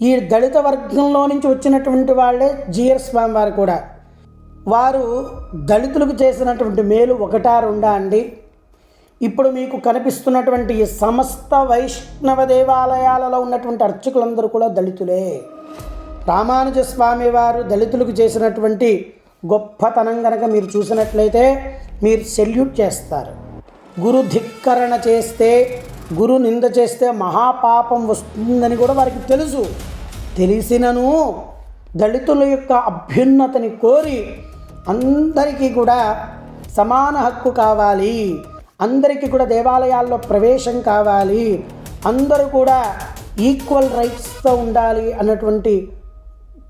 ఈ దళిత వర్గంలో నుంచి వచ్చినటువంటి వాళ్ళే జిఆర్ స్వామి వారు కూడా. వారు దళితులకు చేసినటువంటి మేలు ఒకటా రెండా అండి? ఇప్పుడు మీకు కనిపిస్తున్నటువంటి ఈ సమస్త వైష్ణవ దేవాలయాలలో ఉన్నటువంటి అర్చకులందరూ కూడా దళితులే. రామానుజ స్వామి వారు దళితులకు చేసినటువంటి గొప్పతనం కనుక మీరు చూసినట్లయితే మీరు సెల్యూట్ చేస్తారు. గురు ధిక్కరణ చేస్తే, గురు నింద చేస్తే మహాపాపం వస్తుందని కూడా వారికి తెలుసు. తెలిసినను దళితుల యొక్క అభ్యున్నతిని కోరి అందరికీ కూడా సమాన హక్కు కావాలి, అందరికీ కూడా దేవాలయాల్లో ప్రవేశం కావాలి, అందరూ కూడా ఈక్వల్ రైట్స్తో ఉండాలి అన్నటువంటి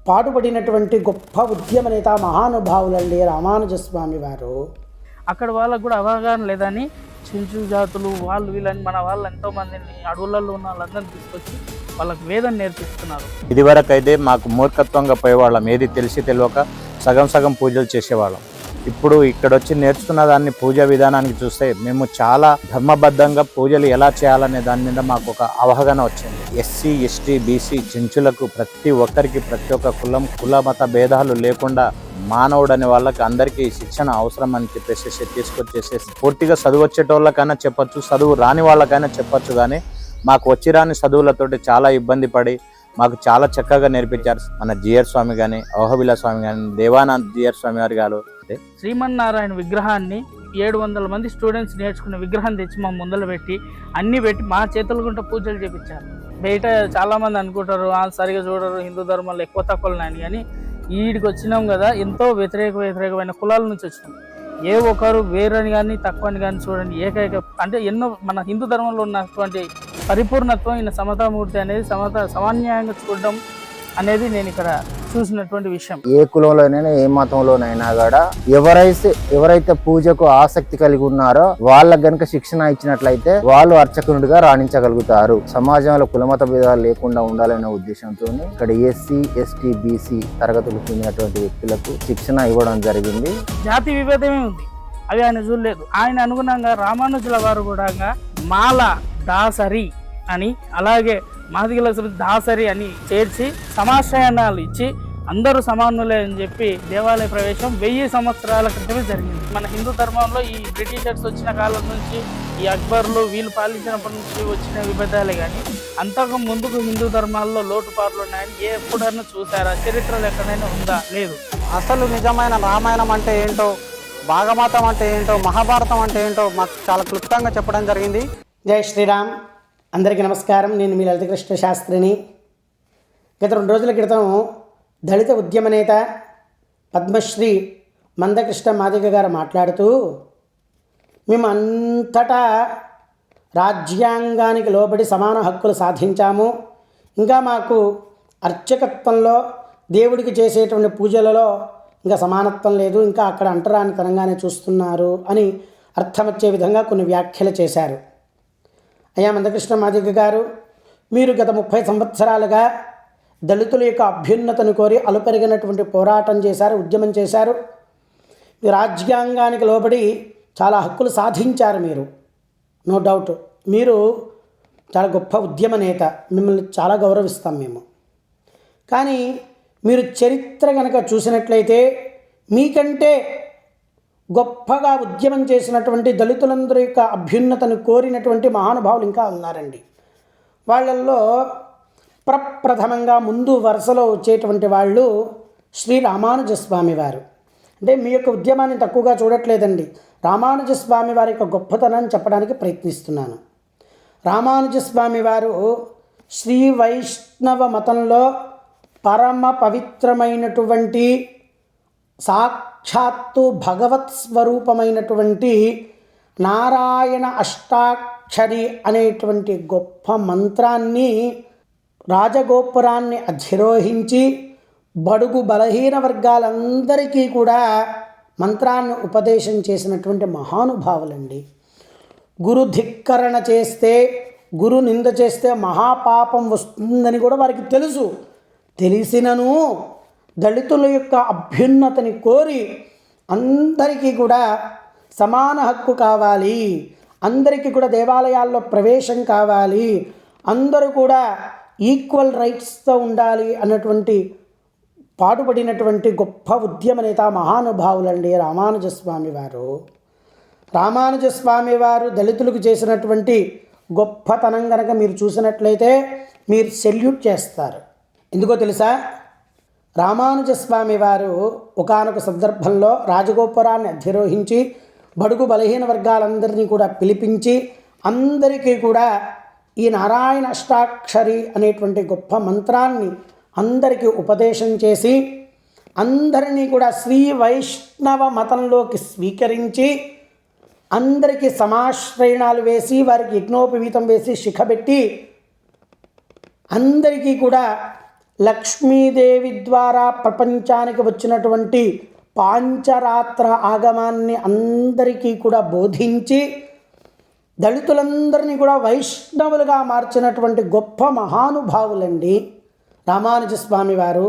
పాటుపడినటువంటి గొప్ప ఉద్యమ నేత మహానుభావులండి రామానుజస్వామి వారు. అక్కడ వాళ్ళకు కూడా అవగాహన లేదని చెంచు జాతులు వాళ్ళు వీళ్ళని మన వాళ్ళు ఎంతోమందిని అడవులలో ఉన్న వాళ్ళందరినీ తీసుకొచ్చి వాళ్ళకి వేదం నేర్పిస్తున్నారు. ఇదివరకు అయితే మాకు మూర్ఖత్వంగా పోయేవాళ్ళం, ఏది తెలిసి తెలియక సగం సగం పూజలు చేసేవాళ్ళం. ఇప్పుడు ఇక్కడ వచ్చి నేర్చుకున్న దాన్ని పూజా విధానానికి చూస్తే మేము చాలా ధర్మబద్ధంగా పూజలు ఎలా చేయాలనే దాని మీద మాకు ఒక అవగాహన వచ్చింది. ఎస్సీ ఎస్టీ బీసీ చెంచులకు ప్రతి ఒక్కరికి ప్రతి ఒక్క కుల మత భేదాలు లేకుండా మానవుడు అనే వాళ్ళకి అందరికీ శిక్షణ అవసరం అని చెప్పేసి తీసుకొచ్చేసేసి పూర్తిగా చదువు వచ్చేటోళ్ళకైనా చెప్పచ్చు, చదువు రాని వాళ్ళకైనా చెప్పచ్చు. కానీ మాకు వచ్చి రాని చదువులతోటి చాలా ఇబ్బంది పడి మాకు చాలా చక్కగా నేర్పించారు. మన జిఆర్ స్వామి కానీ, అహోబిల స్వామి కానీ, దేవానంద్ జిఆర్ స్వామి గారు గారు శ్రీమన్నారాయణ విగ్రహాన్ని 700 మంది స్టూడెంట్స్ నేర్చుకున్న విగ్రహం తెచ్చి మా ముందర పెట్టి అన్ని పెట్టి మా చేతుల గుంట పూజలు చేపించారు. బయట చాలామంది అనుకుంటారు సరిగా చూడరు, హిందూ ధర్మంలో ఎక్కువ తక్కువలని. కానీ వీడికి వచ్చినాం కదా, ఎంతో వ్యతిరేకమైన కులాల నుంచి వచ్చినాం. ఏ ఒక్కరు వేరని కానీ తక్కువని కానీ చూడండి, ఏకైక అంటే ఎన్నో మన హిందూ ధర్మంలో ఉన్నటువంటి పరిపూర్ణత్వం ఈయన సమతామూర్తి అనేది సమాన్యాయంగా చూడడం అనేది నేను ఇక్కడ చూసినటువంటి విషయం. ఏ కులంలోనైనా ఏ మతంలోనైనా కూడా ఎవరైతే పూజకు ఆసక్తి కలిగి ఉన్నారో వాళ్ళకి గనుక శిక్షణ ఇచ్చినట్లయితే వాళ్ళు అర్చకునుడిగా రాణించగలుగుతారు. సమాజంలో కులమత భేదాలు లేకుండా ఉండాలనే ఉద్దేశంతో ఇక్కడ ఎస్సీ ఎస్టీ బీసీ తరగతులు చెందినటువంటి వ్యక్తులకు శిక్షణ ఇవ్వడం జరిగింది. జాతి విభేదమే ఉంది, అవి ఆయన చూడలేదు. ఆయన అనుగుణంగా రామానుజుల వారు కూడా మాల దాసరి అని, అలాగే మాదిగల దాసరి అని చేర్చి సమాశ్రయాలు ఇచ్చి అందరూ సమానులే అని చెప్పి దేవాలయ ప్రవేశం 1000 సంవత్సరాల క్రితమే జరిగింది. మన హిందూ ధర్మంలో ఈ బ్రిటిషర్స్ వచ్చిన కాలం నుంచి, ఈ అక్బర్లు వీళ్ళు పాలించినప్పటి నుంచి వచ్చిన విభేదాలే కానీ అంతకు ముందుకు హిందూ ధర్మాల్లో లోటుపాట్లు ఉన్నాయని ఎప్పుడన్నా చూసారా? చరిత్రలో ఎక్కడైనా ఉందా? లేదు. అసలు నిజమైన రామాయణం అంటే ఏంటో, భాగవతం అంటే ఏంటో, మహాభారతం అంటే ఏంటో మాకు చాలా క్లుప్తంగా చెప్పడం జరిగింది. జై శ్రీరామ్. అందరికీ నమస్కారం. నేను మీ లలితకృష్ణ శాస్త్రిని. గత 2 రోజుల క్రితం దళిత ఉద్యమ నేత పద్మశ్రీ మందకృష్ణ మాదిగ గారు మాట్లాడుతూ, మేము అంతటా రాజ్యాంగానికి లోబడి సమాన హక్కులు సాధించాము, ఇంకా మాకు అర్చకత్వంలో దేవుడికి చేసేటువంటి పూజలలో ఇంకా సమానత్వం లేదు, ఇంకా అక్కడ అంటరానితనంగానే చూస్తున్నారు అని అర్థమొచ్చే విధంగా కొన్ని వ్యాఖ్యలు చేశారు. అయ్యా మందకృష్ణ మాదిగ గారు, మీరు గత 30 సంవత్సరాలుగా దళితుల యొక్క అభ్యున్నతను కోరి అలుపెరిగినటువంటి పోరాటం చేశారు, ఉద్యమం చేశారు. మీ రాజ్యాంగానికి లోబడి చాలా హక్కులు సాధించారు మీరు, నో డౌట్. మీరు చాలా గొప్ప ఉద్యమ నేత, మిమ్మల్ని చాలా గౌరవిస్తాం మేము. కానీ మీరు చరిత్ర కనుక చూసినట్లయితే మీకంటే గొప్పగా ఉద్యమం చేసినటువంటి దళితులందరి యొక్క అభ్యున్నతను కోరినటువంటి మహానుభావులు ఇంకా ఉన్నారండి. వాళ్ళల్లో ప్రప్రథమంగా ముందు వరుసలో వచ్చేటువంటి వాళ్ళు శ్రీ రామానుజస్వామి వారు. అంటే మీ యొక్క ఉద్యమాన్ని తక్కువగా చూడట్లేదండి, రామానుజస్వామి వారి యొక్క గొప్పతనాన్ని చెప్పడానికి ప్రయత్నిస్తున్నాను. రామానుజస్వామి వారు శ్రీ వైష్ణవ మతంలో పరమ పవిత్రమైనటువంటి సాక్షాత్తు భగవత్ స్వరూపమైనటువంటి నారాయణ అష్టాక్షరి అనేటువంటి గొప్ప మంత్రాన్ని, రాజగోపురాన్ని అధిరోహించి బడుగు బలహీన వర్గాలందరికీ కూడా మంత్రాన్ని ఉపదేశం చేసినటువంటి మహానుభావులండి. గురు ధిక్కరణ చేస్తే, గురు నింద చేస్తే మహాపాపం వస్తుందని కూడా వారికి తెలుసు. తెలిసినను దళితుల యొక్క అభ్యున్నతిని కోరి అందరికీ కూడా సమాన హక్కు కావాలి, అందరికీ కూడా దేవాలయాల్లో ప్రవేశం కావాలి, అందరూ కూడా ఈక్వల్ రైట్స్తో ఉండాలి అన్నటువంటి పాటుపడినటువంటి గొప్ప ఉద్యమ నేత మహానుభావులండి రామానుజస్వామి వారు. రామానుజస్వామి వారు దళితులకు చేసినటువంటి గొప్పతనం కనుక మీరు చూసినట్లయితే మీరు సెల్యూట్ చేస్తారు. ఎందుకో తెలుసా? రామానుజస్వామి వారు ఒకానొక సందర్భంలో రాజగోపురాన్ని అధిరోహించి బడుగు బలహీన వర్గాలందరినీ కూడా పిలిపించి అందరికీ కూడా ఈ నారాయణ అష్టాక్షరి అనేటువంటి గొప్ప మంత్రాన్ని అందరికీ ఉపదేశం చేసి అందరినీ కూడా శ్రీ వైష్ణవ మతంలోకి స్వీకరించి అందరికీ సమాశ్రయణాలు వేసి వారికి యజ్ఞోపవీతం వేసి శిఖబెట్టి అందరికీ కూడా లక్ష్మీదేవి ద్వారా ప్రపంచానికి వచ్చినటువంటి పాంచరాత్ర ఆగమాన్ని అందరికీ కూడా బోధించి దళితులందరినీ కూడా వైష్ణవులుగా మార్చినటువంటి గొప్ప మహానుభావులండి రామానుజస్వామి వారు.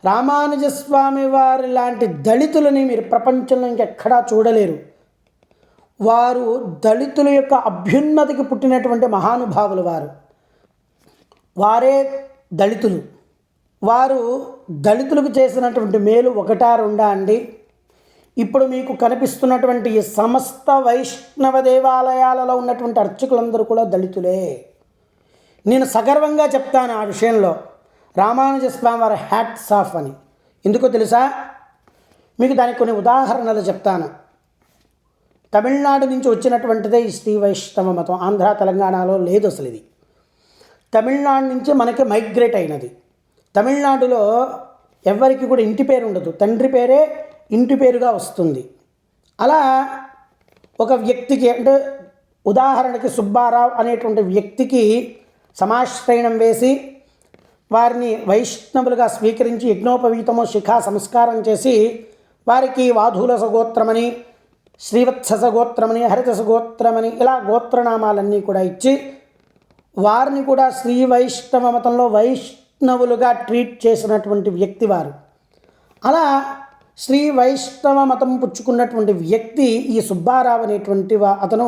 రామానుజస్వామి వారి లాంటి దళితులని మీరు ప్రపంచంలో ఇంకెక్కడా చూడలేరు. వారు దళితుల యొక్క అభ్యున్నతికి పుట్టినటువంటి మహానుభావులు. వారే దళితులు. వారు దళితులకు చేసినటువంటి మేలు ఒకటా రెండా అండి? ఇప్పుడు మీకు కనిపిస్తున్నటువంటి ఈ సమస్త వైష్ణవ దేవాలయాలలో ఉన్నటువంటి అర్చకులందరూ కూడా దళితులే. నేను సగర్వంగా చెప్తాను ఆ విషయంలో. రామానుజస్వామి వారి హ్యాట్స్ ఆఫ్ అని. ఎందుకో తెలుసా? మీకు దానికి కొన్ని ఉదాహరణలు చెప్తాను. తమిళనాడు నుంచి వచ్చినటువంటిదే ఈ శ్రీ వైష్ణవ మతం. ఆంధ్ర తెలంగాణలో లేదు అసలు. ఇది తమిళనాడు నుంచి మనకి మైగ్రేట్ అయినది. తమిళనాడులో ఎవరికి కూడా ఇంటి పేరు ఉండదు, తండ్రి పేరే ఇంటి పేరుగా వస్తుంది. అలా ఒక వ్యక్తికి, అంటే ఉదాహరణకి సుబ్బారావు అనేటువంటి వ్యక్తికి సమాశ్రయణం వేసి వారిని వైష్ణవులుగా స్వీకరించి యజ్ఞోపవీతము శిఖా సంస్కారం చేసి వారికి వాధూలస గోత్రమని, శ్రీవత్సస గోత్రమని, హరితస గోత్రమని ఇలా గోత్రనామాలన్నీ కూడా ఇచ్చి వారిని కూడా శ్రీ వైష్ణవ మతంలో వైష్ణవులుగా ట్రీట్ చేసినటువంటి వ్యక్తి వారు. అలా శ్రీ వైష్ణవ మతం పుచ్చుకున్నటువంటి వ్యక్తి ఈ సుబ్బారావు అనేటువంటి అతను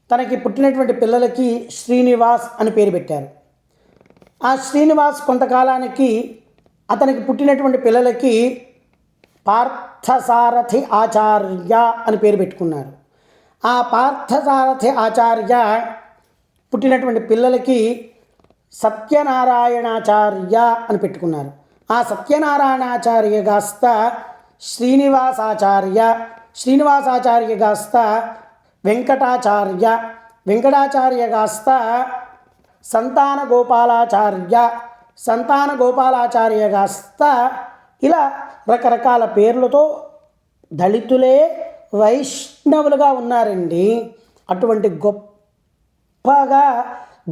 తనకి పుట్టినటువంటి పిల్లలకి శ్రీనివాస్ అని పేరు పెట్టారు. ఆ శ్రీనివాస్ కొంతకాలానికి అతనికి పుట్టినటువంటి పిల్లలకి పార్థసారథి ఆచార్య అని పేరు పెట్టుకున్నారు. ఆ పార్థసారథి ఆచార్య పుట్టినటువంటి పిల్లలకి సత్యనారాయణాచార్య అని పెట్టుకున్నారు. ఆ సత్యనారాయణాచార్య కాస్త శ్రీనివాసాచార్య, శ్రీనివాసాచార్య కాస్త వెంకటాచార్య, వెంకటాచార్య కాస్త సంతాన గోపాలాచార్య, సంతాన గోపాలాచార్య కాస్త ఇలా రకరకాల పేర్లతో దళితులే వైష్ణవులుగా ఉన్నారండి. అటువంటి గొప్పగా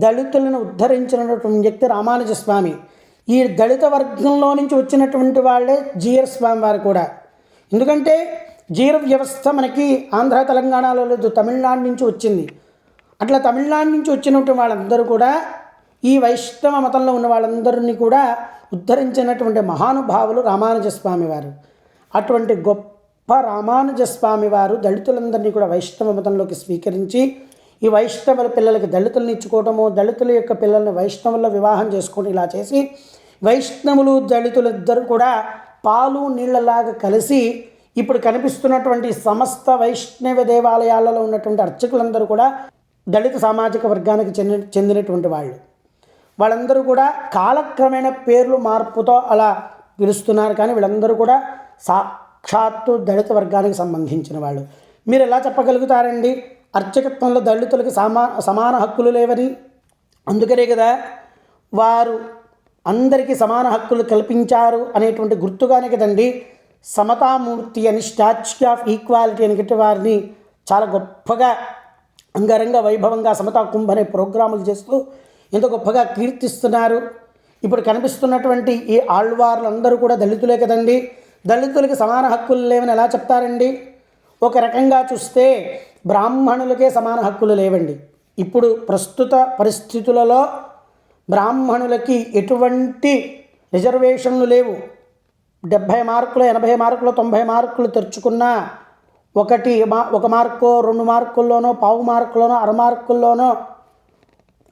దళితులను ఉద్ధరించినటువంటి వ్యక్తి రామానుజస్వామి. ఈ దళిత వర్గంలో నుంచి వచ్చినటువంటి వాళ్ళే జీయర్ స్వామి వారు కూడా. ఎందుకంటే జీర వ్యవస్థ మనకి ఆంధ్ర తెలంగాణలో లేదు, తమిళనాడు నుంచి వచ్చింది. అట్లా తమిళనాడు నుంచి వచ్చినటువంటి వాళ్ళందరూ కూడా ఈ వైష్ణవ మతంలో ఉన్న వాళ్ళందరినీ కూడా ఉద్ధరించినటువంటి మహానుభావులు రామానుజస్వామి వారు. అటువంటి గొప్ప రామానుజస్వామి వారు దళితులందరినీ కూడా వైష్ణవ మతంలోకి స్వీకరించి ఈ వైష్ణవుల పిల్లలకి దళితులను ఇచ్చుకోవటము, దళితుల యొక్క పిల్లల్ని వైష్ణవుల్లో వివాహం చేసుకోవడం ఇలా చేసి వైష్ణవులు దళితులిద్దరూ కూడా పాలు నీళ్ళలాగా కలిసి ఇప్పుడు కనిపిస్తున్నటువంటి సమస్త వైష్ణవ దేవాలయాలలో ఉన్నటువంటి అర్చకులందరూ కూడా దళిత సామాజిక వర్గానికి చెందినటువంటి వాళ్ళు. వాళ్ళందరూ కూడా కాలక్రమేణ పేర్లు మార్పుతో అలా పిలుస్తున్నారు, కానీ వీళ్ళందరూ కూడా సాక్షాత్తు దళిత వర్గానికి సంబంధించిన వాళ్ళు. మీరు ఎలా చెప్పగలుగుతారండి అర్చకత్వంలో దళితులకు సమాన హక్కులు లేవని? అందుకనే కదా వారు అందరికీ సమాన హక్కులు కల్పించారు అనేటువంటి గుర్తుగానే కదండి సమతామూర్తి అని, స్టాచ్యూ ఆఫ్ ఈక్వాలిటీ అని గట్టి వారిని చాలా గొప్పగా అంగరంగ వైభవంగా సమతా కుంభ అనే ప్రోగ్రాములు చేస్తూ ఎంతో గొప్పగా కీర్తిస్తున్నారు. ఇప్పుడు కనిపిస్తున్నటువంటి ఈ ఆళ్వార్లందరూ కూడా దళితులే కదండి. దళితులకి సమాన హక్కులు లేవని ఎలా చెప్తారండి? ఒక రకంగా చూస్తే బ్రాహ్మణులకే సమాన హక్కులు లేవండి. ఇప్పుడు ప్రస్తుత పరిస్థితులలో బ్రాహ్మణులకి ఎటువంటి రిజర్వేషన్లు లేవు. 70 మార్కులు, 80 మార్కులు, 90 మార్కులు తెచ్చుకున్నా ఒక మార్కో 2 మార్కుల్లోనో, పావు మార్కుల్లోనో, అర మార్కుల్లోనో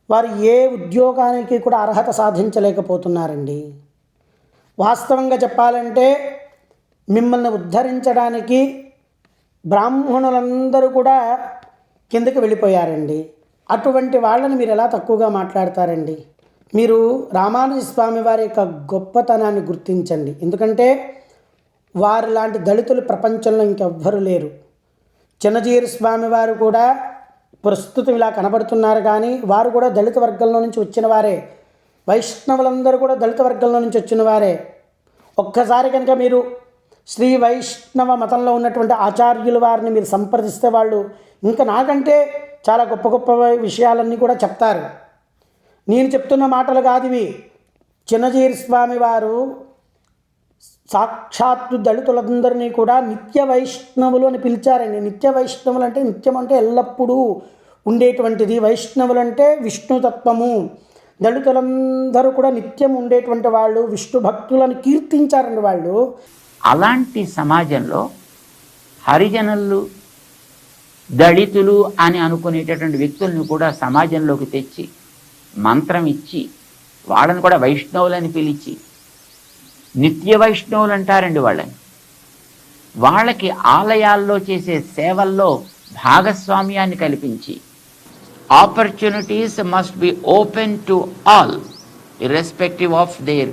వారు ఏ ఉద్యోగానికి కూడా అర్హత సాధించలేకపోతున్నారండి. వాస్తవంగా చెప్పాలంటే మిమ్మల్ని ఉద్ధరించడానికి బ్రాహ్మణులందరూ కూడా కిందకి వెళ్ళిపోయారండి. అటువంటి వాళ్ళని మీరు ఎలా తక్కువగా మాట్లాడతారండి? మీరు రామానుజ స్వామి వారి యొక్క గొప్పతనాన్ని గుర్తించండి. ఎందుకంటే వారి లాంటి దళితులు ప్రపంచంలో ఇంకెవ్వరూ లేరు. చిన్నజీయర్ స్వామి వారు కూడా ప్రస్తుతం ఇలా కనబడుతున్నారు, కానీ వారు కూడా దళిత వర్గంలో నుంచి వచ్చిన వారే. వైష్ణవులందరూ కూడా దళిత వర్గంలో నుంచి వచ్చిన వారే. ఒక్కసారి కనుక మీరు శ్రీ వైష్ణవ మతంలో ఉన్నటువంటి ఆచార్యుల వారిని మీరు సంప్రదిస్తే వాళ్ళు ఇంకా నాకంటే చాలా గొప్ప గొప్ప విషయాలన్నీ కూడా చెప్తారు. నేను చెప్తున్న మాటలు కాదు ఇవి. చిన్నజీయర్ స్వామి వారు సాక్షాత్తు దళితులందరినీ కూడా నిత్య వైష్ణవులు అని పిలిచారండి. నిత్య వైష్ణవులు అంటే నిత్యం అంటే ఎల్లప్పుడూ ఉండేటువంటిది. వైష్ణవులు అంటే విష్ణుతత్వము. దళితులందరూ కూడా నిత్యం ఉండేటువంటి వాళ్ళు, విష్ణు భక్తులను కీర్తించారండి వాళ్ళు. అలాంటి సమాజంలో హరిజనులు, దళితులు అని అనుకునేటటువంటి వ్యక్తులను కూడా సమాజంలోకి తెచ్చి మంత్రం ఇచ్చి వాళ్ళని కూడా వైష్ణవులని పిలిచి నిత్య వైష్ణవులు అంటారండి వాళ్ళని. వాళ్ళకి ఆలయాల్లో చేసే సేవల్లో భాగస్వామ్యాన్ని కల్పించి opportunities must be open to all irrespective of their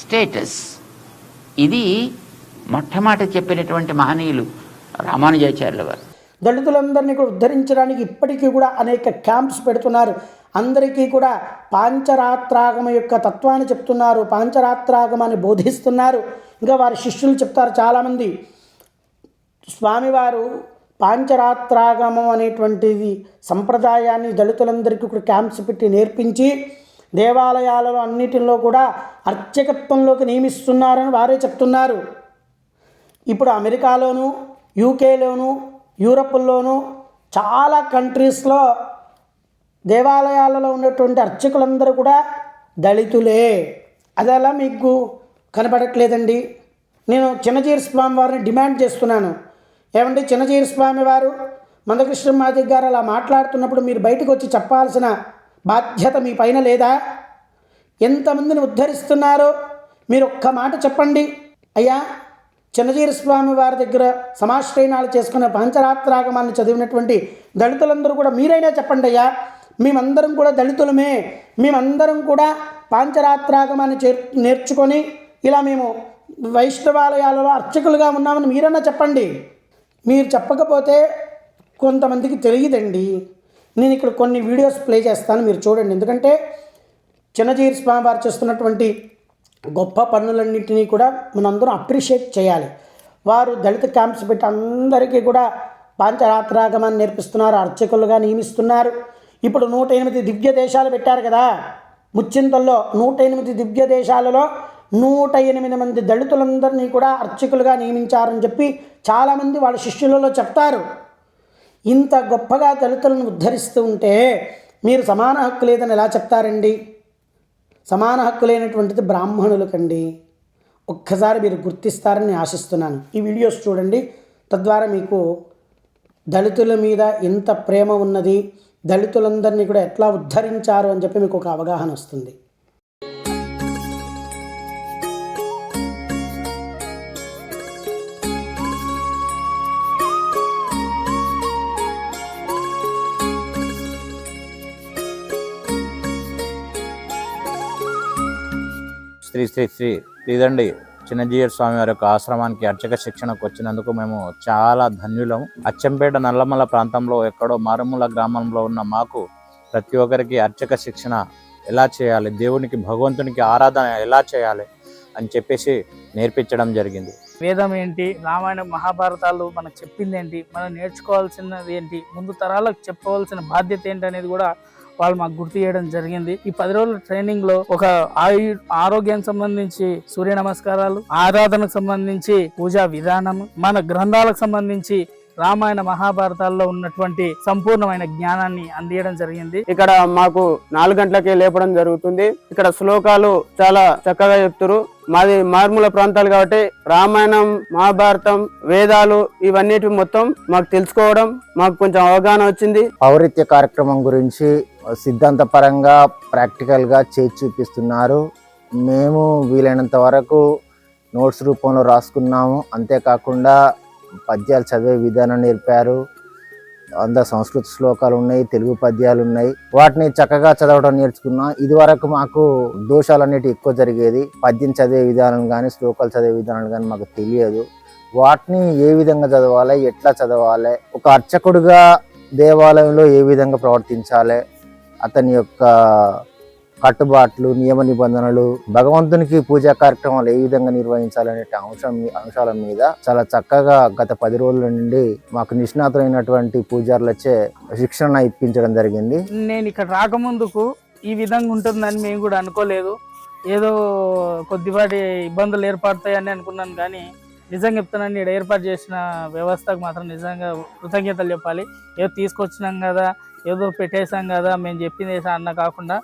status. ఇది మొట్టమొదట చెప్పినటువంటి మహనీయులు రామానుజాచార్యుల వారు. దళితులందరినీ కూడా ఉద్ధరించడానికి ఇప్పటికీ కూడా అనేక క్యాంప్స్ పెడుతున్నారు. అందరికీ కూడా పాంచరాత్రాగమ యొక్క తత్వాన్ని చెప్తున్నారు, పాంచరాత్రాగమాన్ని బోధిస్తున్నారు. ఇంకా వారి శిష్యులు చెప్తారు చాలామంది. స్వామివారు పాంచరాత్రాగమం అనేటువంటిది సంప్రదాయాన్ని దళితులందరికీ కూడా క్యాంప్స్ పెట్టి నేర్పించి దేవాలయాలలో అన్నిటిలో కూడా అర్చకత్వంలోకి నియమిస్తున్నారని వారే చెప్తున్నారు. ఇప్పుడు అమెరికాలోను, యూకేలోను, యూరప్లోను చాలా కంట్రీస్లో దేవాలయాలలో ఉన్నటువంటి అర్చకులందరూ కూడా దళితులే. అది అలా మీకు కనపడట్లేదండి. నేను చిన్నజీయర్ స్వామి వారిని డిమాండ్ చేస్తున్నాను. ఏమండి, చిన్నజీయర్ స్వామి వారు మందకృష్ణ మాదిగ గారు అలా మాట్లాడుతున్నప్పుడు మీరు బయటకు వచ్చి చెప్పాల్సిన బాధ్యత మీ పైన లేదా? ఎంతమందిని ఉద్ధరిస్తున్నారో మీరు ఒక్క మాట చెప్పండి. అయ్యా, చిన్నజీయర్ స్వామి వారి దగ్గర సమాశ్రయణాలు చేసుకున్న పాంచరాత్రాగమాన్ని చదివినటువంటి దళితులందరూ కూడా మీరైనా చెప్పండి. అయ్యా, మేమందరం కూడా దళితులమే, మేమందరం కూడా పాంచరాత్రాగమాన్ని నేర్చుకొని ఇలా మేము వైష్ణవాలయాలలో అర్చకులుగా ఉన్నామని మీరన్నా చెప్పండి. మీరు చెప్పకపోతే కొంతమందికి తెలియదండి. నేను ఇక్కడ కొన్ని వీడియోస్ ప్లే చేస్తాను, మీరు చూడండి. ఎందుకంటే చిన్నజీయర్ స్వామి వారు చేస్తున్నటువంటి గొప్ప పనులన్నింటినీ కూడా మనందరం అప్రిషియేట్ చేయాలి. వారు దళిత క్యాంప్స్ పెట్టి అందరికీ కూడా పాంచరాత్రాగమాన్ని నేర్పిస్తున్నారు, అర్చకులుగా నియమిస్తున్నారు. ఇప్పుడు 108 దివ్య దేశాలు పెట్టారు కదా ముచ్చింతల్లో. 108 దివ్య దేశాలలో 108 మంది దళితులందరినీ కూడా అర్చకులుగా నియమించారని చెప్పి చాలామంది వాళ్ళ శిష్యులలో చెప్తారు. ఇంత గొప్పగా దళితులను ఉద్ధరిస్తూ ఉంటే మీరు సమాన హక్కు లేదని ఎలా చెప్తారండి? సమాన హక్కు లేనటువంటిది బ్రాహ్మణులకండి. ఒక్కసారి మీరు గుర్తిస్తారని ఆశిస్తున్నాను. ఈ వీడియోస్ చూడండి, తద్వారా మీకు దళితుల మీద ఎంత ప్రేమ ఉన్నది, దళితులందరినీ కూడా ఎట్లా ఉద్ధరించారు అని చెప్పి మీకు ఒక అవగాహన వస్తుంది. శ్రీ శ్రీ శ్రీ శ్రీదండి చిన్నజీయర్ స్వామి వారి యొక్క ఆశ్రమానికి అర్చక శిక్షణకు వచ్చినందుకు మేము చాలా ధన్యులము. అచ్చంపేట నల్లమల్ల ప్రాంతంలో ఎక్కడో మారుమూల గ్రామంలో ఉన్న మాకు ప్రతి ఒక్కరికి అర్చక శిక్షణ ఎలా చేయాలి, దేవునికి భగవంతునికి ఆరాధన ఎలా చేయాలి అని చెప్పేసి నేర్పించడం జరిగింది. వేదం ఏంటి, రామాయణ మహాభారతాలు మనకు చెప్పింది ఏంటి, మనం నేర్చుకోవాల్సినది ఏంటి, ముందు తరాలకు చెప్పవలసిన బాధ్యత ఏంటి అనేది కూడా వాళ్ళు మాకు గుర్తు చేయడం జరిగింది. ఈ 10 రోజుల ట్రైనింగ్ లో ఒక ఆరోగ్యానికి సంబంధించి సూర్య నమస్కారాలు, ఆరాధనకు సంబంధించి పూజా విధానం, మన గ్రంథాలకు సంబంధించి రామాయణ మహాభారతాల్లో ఉన్నటువంటి సంపూర్ణమైన జ్ఞానాన్ని అందించడం జరిగింది. ఇక్కడ మాకు 4 గంటలకే లేపడం జరుగుతుంది. ఇక్కడ శ్లోకాలు చాలా చక్కగా చెప్తారు. మాది మారుమూల ప్రాంతాలు కాబట్టి రామాయణం, మహాభారతం, వేదాలు ఇవన్నిటి మొత్తం మాకు తెలుసుకోవడం మాకు కొంచెం అవగాహన వచ్చింది. పౌరత్య కార్యక్రమం గురించి సిద్ధాంతపరంగా ప్రాక్టికల్గా చేసి చూపిస్తున్నారు. మేము వీలైనంత వరకు నోట్స్ రూపంలో రాసుకున్నాము. అంతేకాకుండా పద్యాలు చదివే విధానం నేర్పారు. సంస్కృత శ్లోకాలు ఉన్నాయి, తెలుగు పద్యాలు ఉన్నాయి. వాటిని చక్కగా చదవడం నేర్చుకున్నాం. ఇది వరకు మాకు దోషాలు అనేవి ఎక్కువ జరిగేది. పద్యం చదివే విధానం కానీ శ్లోకాలు చదివే విధానం కానీ మాకు తెలియదు. వాటిని ఏ విధంగా చదవాలి, ఎట్లా చదవాలి, ఒక అర్చకుడిగా దేవాలయంలో ఏ విధంగా ప్రవర్తించాలి, అతని యొక్క కట్టుబాట్లు, నియమ నిబంధనలు, భగవంతునికి పూజా కార్యక్రమాలు ఏ విధంగా నిర్వహించాలనే అంశాల మీద చాలా చక్కగా గత 10 రోజుల నుండి మాకు నిష్ణాతులైనటువంటి పూజారులచే శిక్షణ ఇప్పించడం జరిగింది. నేను ఇక్కడ రాకముందుకు ఈ విధంగా ఉంటుందని మేము కూడా అనుకోలేదు. ఏదో కొద్దిపాటి ఇబ్బందులు ఏర్పడతాయని అనుకున్నాను, కానీ నిజంగా చెప్తున్నాను, ఇక్కడ ఏర్పాటు చేసిన వ్యవస్థకు మాత్రం నిజంగా కృతజ్ఞతలు చెప్పాలి. ఏదో తీసుకొచ్చినాం కదా, ఏదో పెట్టేశాం కదా, మేము చెప్పింది వేసా అన్న కాకుండా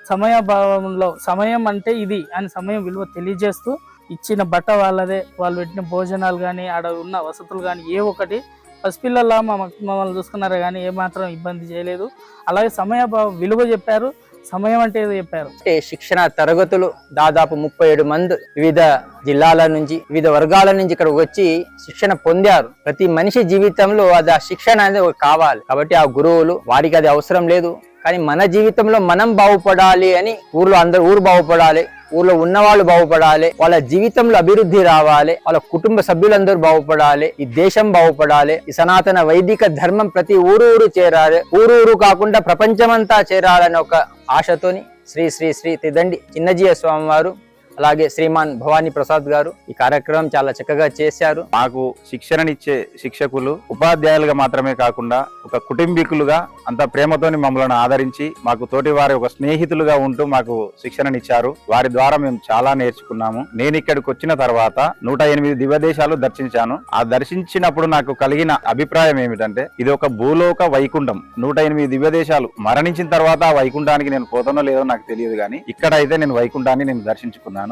సమయభావంలో సమయం అంటే ఇది అని సమయం విలువ తెలియజేస్తూ ఇచ్చిన బట్ట వాళ్ళదే, వాళ్ళు పెట్టిన భోజనాలు కానీ ఆడ ఉన్న వసతులు కానీ ఏ ఒకటి పసిపిల్లల్లా మమ్మల్ని చూసుకున్నారే కానీ ఏమాత్రం ఇబ్బంది చేయలేదు. అలాగే సమయభావం విలువ చెప్పారు, సమయం అంటే ఏదో చెప్పారు. శిక్షణ తరగతులు దాదాపు 37 మంది వివిధ జిల్లాల నుంచి, వివిధ వర్గాల నుంచి ఇక్కడ వచ్చి శిక్షణ పొందారు. ప్రతి మనిషి జీవితంలో అది ఆ శిక్షణ అనేది కావాలి. కాబట్టి ఆ గురువులు వారికి అది అవసరం లేదు, కానీ మన జీవితంలో మనం బాగుపడాలి అని ఊరు బాగుపడాలి, ఊర్లో ఉన్నవాళ్ళు బాగుపడాలి, వాళ్ళ జీవితంలో అభివృద్ధి రావాలి, వాళ్ళ కుటుంబ సభ్యులందరూ బాగుపడాలి, ఈ దేశం బాగుపడాలి, ఈ సనాతన వైదిక ధర్మం ప్రతి ఊరు చేరాలి, ఊరు కాకుండా ప్రపంచమంతా చేరాలని ఒక ఆశతోని శ్రీ శ్రీ శ్రీ తిదండి చిన్నజీయ స్వామి వారు, అలాగే శ్రీమాన్ భవానీ ప్రసాద్ గారు ఈ కార్యక్రమం చాలా చక్కగా చేశారు. మాకు శిక్షణనిచ్చే శిక్షకులు ఉపాధ్యాయులుగా మాత్రమే కాకుండా ఒక కుటుంబీకులుగా అంత ప్రేమతోని మమ్మల్ని ఆదరించి మాకు తోటి వారి ఒక స్నేహితులుగా ఉంటూ మాకు శిక్షణనిచ్చారు. వారి ద్వారా మేము చాలా నేర్చుకున్నాము. నేను ఇక్కడికి వచ్చిన తర్వాత 108 దివ్యదేశాలు దర్శించాను. ఆ దర్శించినప్పుడు నాకు కలిగిన అభిప్రాయం ఏమిటంటే ఇది ఒక భూలోక వైకుంఠం. 108 దివ్యదేశాలు మరణించిన తర్వాత ఆ వైకుంఠానికి నేను పోతానో లేదో నాకు తెలియదు, కానీ ఇక్కడ అయితే నేను వైకుంఠాన్ని నేను దర్శించుకున్నాను.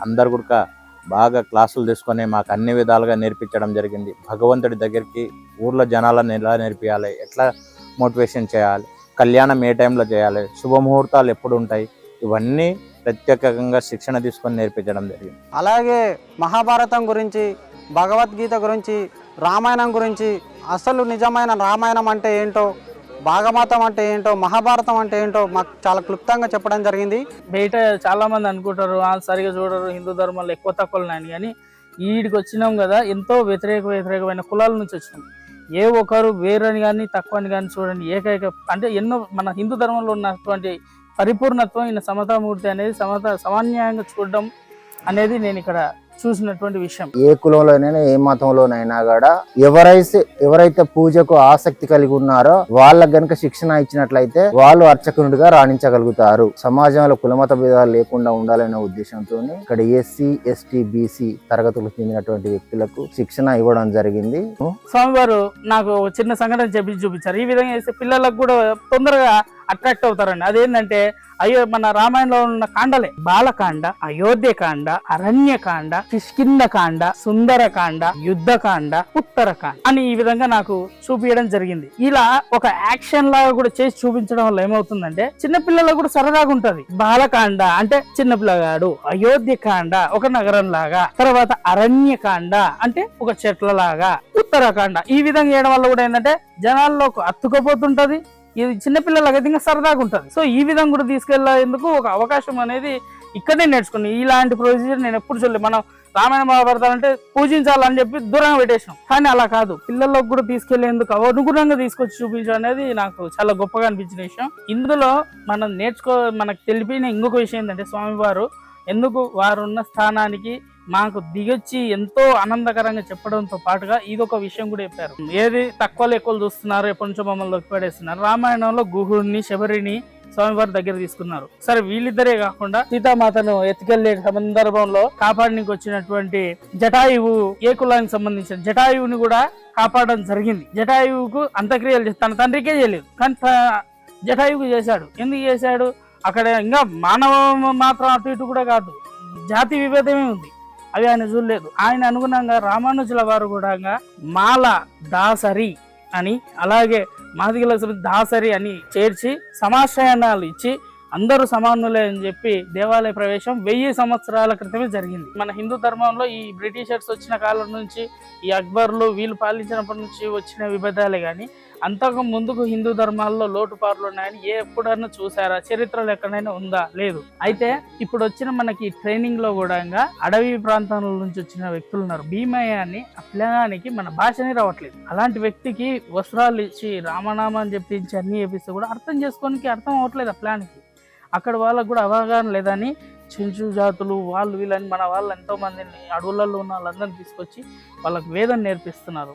అందరు కూడా బాగా క్లాసులు తీసుకొని మాకు అన్ని విధాలుగా నేర్పించడం జరిగింది. భగవంతుడి దగ్గరికి ఊర్లో జనాలను ఎలా నేర్పియాలి, ఎట్లా మోటివేషన్ చేయాలి, కళ్యాణం ఏ టైంలో చేయాలి, శుభముహూర్తాలు ఎప్పుడు ఉంటాయి, ఇవన్నీ ప్రత్యేకంగా శిక్షణ తీసుకొని నేర్పించడం జరిగింది. అలాగే మహాభారతం గురించి, భగవద్గీత గురించి, రామాయణం గురించి, అసలు నిజమైన రామాయణం అంటే ఏంటో, భాగవతం అంటే ఏంటో, మహాభారతం అంటే ఏంటో మాకు చాలా క్లుప్తంగా చెప్పడం జరిగింది. బయట చాలా మంది అనుకుంటారు సరిగా చూడరు, హిందూ ధర్మంలో ఎక్కువ తక్కువలు నాని, కానీ వీడికి వచ్చినాం కదా, ఎంతో వ్యతిరేకమైన కులాల నుంచి వచ్చినాం. ఏ ఒక్కరు వేరని కానీ తక్కువని కానీ చూడండి, ఏకైక అంటే ఎన్నో మన హిందూ ధర్మంలో ఉన్నటువంటి పరిపూర్ణత్వం ఈయన సమతామూర్తి అనేది సమాన్యాయంగా చూడడం అనేది నేను ఇక్కడ చూసినటువంటి విషయం. ఏ కులంలోనైనా ఏ మతంలోనైనా కూడా ఎవరైతే పూజకు ఆసక్తి కలిగి ఉన్నారో వాళ్ళకి గనుక శిక్షణ ఇచ్చినట్లయితే వాళ్ళు అర్చకునుడిగా రాణించగలుగుతారు. సమాజంలో కులమత భేదాలు లేకుండా ఉండాలనే ఉద్దేశంతో ఇక్కడ ఎస్సీ, ఎస్టీ, బీసీ తరగతులకు చెందినటువంటి వ్యక్తులకు శిక్షణ ఇవ్వడం జరిగింది. స్వామివారు నాకు చిన్న సంఘటన చెప్పి చూపించారు. ఈ విధంగా చేస్తే పిల్లలకు కూడా తొందరగా అట్రాక్ట్ అవుతారండి. అదేంటంటే మన రామాయణంలో ఉన్న కాండలే బాలకాండ, అయోధ్యకాండ, అరణ్యకాండ, కిష్కింధకాండ, సుందరకాండ, యుద్ధకాండ, ఉత్తరకాండ అని ఈ విధంగా నాకు చూపించడం జరిగింది. ఇలా ఒక యాక్షన్ లాగా కూడా చేసి చూపించడం వల్ల ఏమవుతుందంటే చిన్నపిల్లలకు కూడా సరదాగా ఉంటది. బాలకాండ అంటే చిన్నపిల్లగాడు, అయోధ్యకాండ ఒక నగరం లాగా, తర్వాత అరణ్యకాండ అంటే ఒక చెట్ల లాగా, ఉత్తరకాండ ఈ విధంగా చేయడం వల్ల కూడా ఏంటంటే జనాల్లోకి అత్తుకుపోతుంటది. ఇది చిన్నపిల్లలకి ఇంకా సరదాగా ఉంటుంది. సో ఈ విధంగా కూడా తీసుకెళ్లేందుకు ఒక అవకాశం అనేది ఇక్కడనే నేర్చుకుని ఇలాంటి ప్రొసీజర్ నేను ఎప్పుడు చూడలేదు. మనం రామాయణ మహాభారతాలు అంటే పూజించాలని చెప్పి దూరంగా పెట్టేసాం, కానీ అలా కాదు, పిల్లలకు కూడా తీసుకెళ్లేందుకు అనుగుణంగా తీసుకొచ్చి చూపించడం అనేది నాకు చాలా గొప్పగా అనిపించిన విషయం. ఇందులో మనకు తెలిపిన ఇంకొక విషయం ఏంటంటే స్వామివారు ఎందుకు వారున్న స్థానానికి మాకు దిగొచ్చి ఎంతో ఆనందకరంగా చెప్పడంతో పాటుగా ఇదొక విషయం కూడా చెప్పారు. ఏది తక్కువలో ఎక్కువ చూస్తున్నారు, ఎప్పటి నుంచో మమ్మల్ని పడేస్తున్నారు. రామాయణంలో గుహుడిని, శబరిని స్వామివారి దగ్గర తీసుకున్నారు. సరే వీళ్ళిద్దరే కాకుండా సీతామాతను ఎత్తుకెళ్లే సందర్భంలో కాపాడడానికి వచ్చినటువంటి జటాయువు, ఏ కులానికి సంబంధించిన జటాయువుని కూడా కాపాడడం జరిగింది. జటాయువుకు అంత్యక్రియలు తన తండ్రికే చేయలేదు, కానీ జటాయువుకు చేశాడు. ఎందుకు చేశాడు? అక్కడ ఇంకా మానవ మాత్రం అటు ఇటు కూడా కాదు, జాతి విభేదమే ఉంది, అవి ఆయన చూడలేదు. ఆయన అనుగుణంగా రామానుజుల వారు కూడా మాల దాసరి అని అలాగే మాదిగల దాసరి అని చేర్చి సమాశ్రయాలు ఇచ్చి అందరూ సమానులే అని చెప్పి దేవాలయ ప్రవేశం 1000 సంవత్సరాల క్రితమే జరిగింది. మన హిందూ ధర్మంలో ఈ బ్రిటిషర్స్ వచ్చిన కాలం నుంచి, ఈ అక్బర్లు వీళ్ళు పాలించినప్పటి నుంచి వచ్చిన విభేదాలే కానీ అంతకు ముందుకు హిందూ ధర్మాల్లో లోటుపాట్లు ఉన్నాయని ఎప్పుడన్నా చూసారా? చరిత్రలో ఎక్కడైనా ఉందా? లేదు. అయితే ఇప్పుడు వచ్చిన మనకి ట్రైనింగ్ లో కూడా అడవి ప్రాంతాల నుంచి వచ్చిన వ్యక్తులు ఉన్నారు. భీమయ్య అని ఆ పిల్లగానికి మన భాషనే రావట్లేదు. అలాంటి వ్యక్తికి వస్త్రాలు ఇచ్చి రామనామాన్ని చెప్పించి అన్ని చేపిస్తే కూడా అర్థం చేసుకోనికి అర్థం అవ్వట్లేదు ఆ ప్లాన్కి. అక్కడ వాళ్ళకు కూడా అవగాహన లేదని చెంచు జాతులు వాళ్ళు వీళ్ళని మన వాళ్ళు ఎంతో మందిని అడవులలో ఉన్న వాళ్ళందరినీ తీసుకొచ్చి వాళ్ళకి వేదం నేర్పిస్తున్నారు.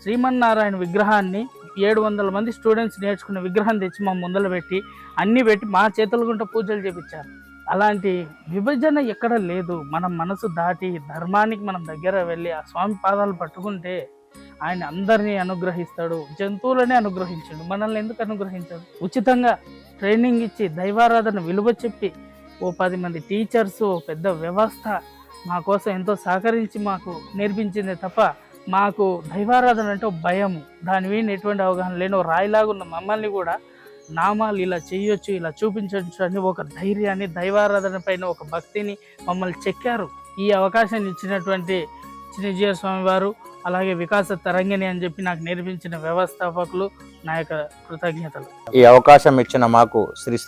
శ్రీమన్నారాయణ విగ్రహాన్ని 700 మంది స్టూడెంట్స్ నేర్చుకునే విగ్రహం తెచ్చి మా ముందర పెట్టి అన్ని పెట్టి మా చేతుల గుంట పూజలు చేపించారు. అలాంటి విభజన ఎక్కడ లేదు. మనం మనసు దాటి ధర్మానికి మనం దగ్గర వెళ్ళి ఆ స్వామి పాదాలు పట్టుకుంటే ఆయన అందరినీ అనుగ్రహిస్తాడు. జంతువులనే అనుగ్రహించాడు, మనల్ని ఎందుకు అనుగ్రహించాడు? ఉచితంగా ట్రైనింగ్ ఇచ్చి దైవారాధన విలువ చెప్పి ఓ 10 మంది టీచర్స్, పెద్ద వ్యవస్థ మా కోసం ఎంతో సహకరించి మాకు నేర్పించిందే తప్ప మాకు దైవారాధన అంటే భయము, దాని మీద ఎటువంటి అవగాహన లేని రాయిలాగున్న మమ్మల్ని కూడా నామాలు ఇలా చేయొచ్చు, ఇలా చూపించవచ్చు అని ఒక ధైర్యాన్ని, దైవారాధన పైన ఒక భక్తిని మమ్మల్ని చెక్కారు. ఈ అవకాశాన్ని ఇచ్చినటువంటి చిన్నజీయర్ స్వామి వారు అలాగే వికాస తరంగిణి అని చెప్పి నాకు నేర్పించిన వ్యవస్థాపకులు నా యొక్క కృతజ్ఞతలు. ఈ అవకాశం ఇచ్చిన మాకు శ్రీ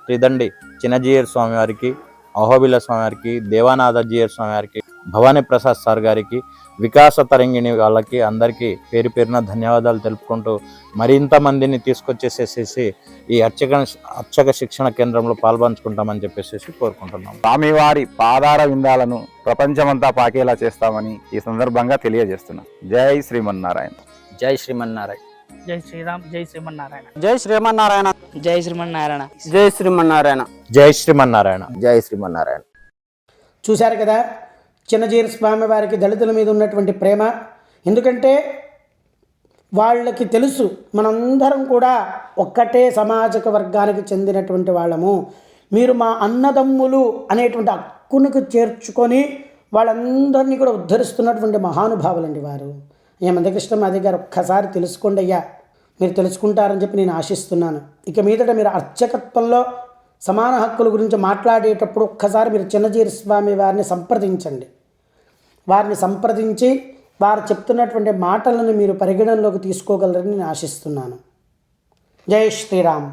శ్రీదండి చిన్నజీయర్ స్వామి వారికి, అహోబిల స్వామి వారికి, దేవానాథజీయర్ స్వామి వారికి, భవానీ ప్రసాద్ సార్ గారికి, వికాస తరంగిణి వాళ్ళకి అందరికీ పేరు పేరున ధన్యవాదాలు తెలుపుకుంటూ మరింత మందిని తీసుకొచ్చేసేసి ఈ అర్చక శిక్షణ కేంద్రంలో పాల్పంచుకుంటామని చెప్పేసి కోరుకుంటున్నాం. స్వామివారి పాదార విందాలను ప్రపంచమంతా పాకేలా చేస్తామని ఈ సందర్భంగా తెలియజేస్తున్నాం. జై శ్రీమన్నారాయణ. జై శ్రీమన్నారాయణ. జై శ్రీరామ్. జై శ్రీమన్నారాయణ. జై శ్రీమన్నారాయణ. జై శ్రీమన్నారాయణ. జై శ్రీమన్నారాయణ. జై శ్రీమన్నారాయణ. జై శ్రీమన్నారాయణ. చూశారు కదా చిన్నజీయర్ స్వామి వారికి దళితుల మీద ఉన్నటువంటి ప్రేమ. ఎందుకంటే వాళ్ళకి తెలుసు మనందరం కూడా ఒక్కటే సమాజక వర్గానికి చెందినటువంటి వాళ్ళము, మీరు మా అన్నదమ్ములు అనేటువంటి హక్కును చేర్చుకొని వాళ్ళందరినీ కూడా ఉద్ధరిస్తున్నటువంటి మహానుభావులండి వారు. మందకృష్ణ మాది గారు ఒక్కసారి తెలుసుకోండి అయ్యా, మీరు తెలుసుకుంటారని చెప్పి నేను ఆశిస్తున్నాను. ఇక మీదట మీరు అర్చకత్వంలో సమాన హక్కుల గురించి మాట్లాడేటప్పుడు ఒక్కసారి మీరు చిన్నజీయర్ స్వామి వారిని సంప్రదించండి. వారిని సంప్రదించి వారు చెప్తున్నటువంటి మాటలను మీరు పరిగణనలోకి తీసుకోగలరని నేను ఆశిస్తున్నాను. జై శ్రీరామ్.